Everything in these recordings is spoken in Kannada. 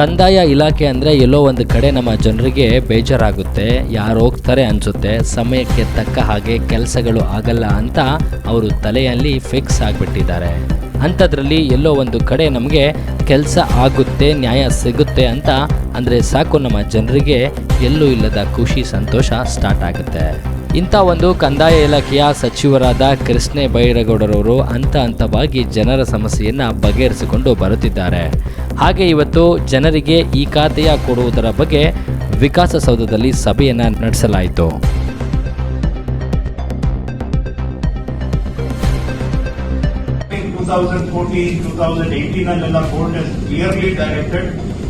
ಕಂದಾಯ ಇಲಾಖೆ ಅಂದರೆ ಎಲ್ಲೋ ಒಂದು ಕಡೆ ನಮ್ಮ ಜನರಿಗೆ ಬೇಜಾರಾಗುತ್ತೆ, ಯಾರು ಹೋಗ್ತಾರೆ ಅನಿಸುತ್ತೆ, ಸಮಯಕ್ಕೆ ತಕ್ಕ ಹಾಗೆ ಕೆಲಸಗಳು ಆಗಲ್ಲ ಅಂತ ಅವರು ತಲೆಯಲ್ಲಿ ಫಿಕ್ಸ್ ಆಗಿಬಿಟ್ಟಿದ್ದಾರೆ. ಅಂಥದ್ರಲ್ಲಿ ಎಲ್ಲೋ ಒಂದು ಕಡೆ ನಮಗೆ ಕೆಲಸ ಆಗುತ್ತೆ, ನ್ಯಾಯ ಸಿಗುತ್ತೆ ಅಂತ ಅಂದರೆ ಸಾಕು, ನಮ್ಮ ಜನರಿಗೆ ಎಲ್ಲೂ ಇಲ್ಲದ ಖುಷಿ ಸಂತೋಷ ಸ್ಟಾರ್ಟ್ ಆಗುತ್ತೆ. ಇಂಥ ಒಂದು ಕಂದಾಯ ಇಲಾಖೆಯ ಸಚಿವರಾದ ಕೃಷ್ಣ ಬೈರೇಗೌಡರವರು ಹಂತವಾಗಿ ಜನರ ಸಮಸ್ಯೆಯನ್ನು ಬಗೆಹರಿಸಿಕೊಂಡು ಬರುತ್ತಿದ್ದಾರೆ. ಹಾಗೆ ಇವತ್ತು ಜನರಿಗೆ ಈ ಖಾತೆಯ ಕೊಡುವುದರ ಬಗ್ಗೆ ವಿಕಾಸಸೌಧದಲ್ಲಿ ಸಭೆಯನ್ನು ನಡೆಸಲಾಯಿತು.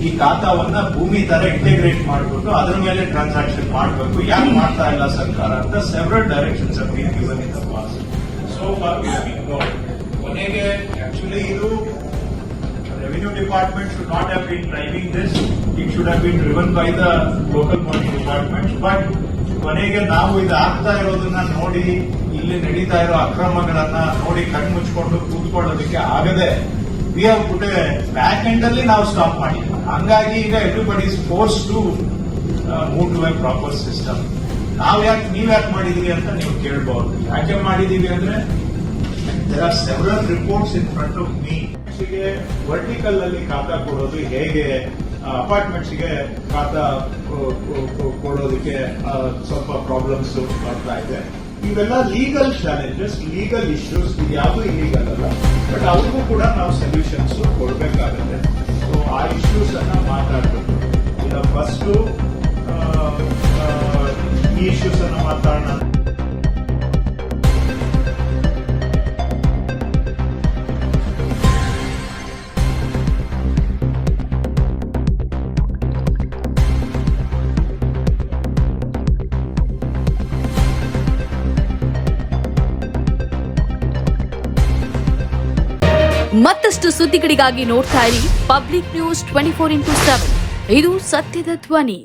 ಈ ಖಾತಾವನ್ನ ಭೂಮಿ ತರ ಇಂಟಿಗ್ರೇಟ್ ಮಾಡಿಬಿಟ್ಟು ಅದರ ಮೇಲೆ ಟ್ರಾನ್ಸಾಕ್ಷನ್ ಮಾಡಬೇಕು, ಯಾಕೆ ಮಾಡ್ತಾ ಇಲ್ಲ ಸರ್ಕಾರ ಅಂತ several directions have been given in the past. So for we have ignored. ಕೊನೆಗೆ ಆಕ್ಚುಲಿ ಇದು revenue department should not have been driving this, it should have been driven by the local body department. But ಕೊನೆಗೆ ನಾವು ಇದು ಆಗ್ತಾ ಇರೋದನ್ನ ನೋಡಿ, ಇಲ್ಲಿ ನಡೀತಾ ಇರೋ ಅಕ್ರಮಗಳನ್ನ ನೋಡಿ ಕಣ್ಣು ಮುಚ್ಕೊಂಡು ಕೂತ್ಕೊಳ್ಳೋದಕ್ಕೆ ಆಗದೆ we have put a back end ಅಲ್ಲಿ ನಾವು ಸ್ಟಾಪ್ ಮಾಡಿಲ್ಲ. ಹಂಗಾಗಿ ಈಗ everybody is force to move to a proper system. ನೀವ್ ಯಾಕೆ ಮಾಡಿದೀವಿ ಅಂತ ನೀವು ಕೇಳಬಹುದು. ಯಾಕೆ ಮಾಡಿದೀವಿ ಅಂದ್ರೆ there are several reports in front of me. Vertical ಅಲ್ಲಿ ಖಾತಾ ಕೊಡೋದು ಹೇಗೆ, ಅಪಾರ್ಟ್ಮೆಂಟ್ಸ್ ಗೆ ಖಾತಾ ಕೊಡೋದಕ್ಕೆ ಸ್ವಲ್ಪ ಪ್ರಾಬ್ಲಮ್ಸ್ ಬರ್ತಾ ಇದೆ. ಇವೆಲ್ಲ ಲೀಗಲ್ ಚಾಲೆಂಜಸ್, ಲೀಗಲ್ ಇಶ್ಯೂಸ್, ಇದು ಯಾವುದು ಇಲೀಗಲ್ ಅಲ್ಲ, ಬಟ್ ಅವ್ರಿಗೂ ಕೂಡ ನಾವು ಸೊಲ್ಯೂಷನ್ಸ್ ಕೊಡಬೇಕಾಗುತ್ತೆ. ಸೊ ಆ ಇಶ್ಯೂಸ್ ಅನ್ನ ಮಾತಾಡಬೇಕು. ಈಗ ಫಸ್ಟ್ ಈ ಇಶ್ಯೂಸ್ ಅನ್ನ ಮಾತಾಡೋಣ. ಮತ್ತಷ್ಟು ಸುದ್ದಿಗಳಿಗಾಗಿ ನೋಡ್ತಾ ಇರಿ ಪಬ್ಲಿಕ್ ನ್ಯೂಸ್ 24x7. ಇದು ಸತ್ಯದ ಧ್ವನಿ.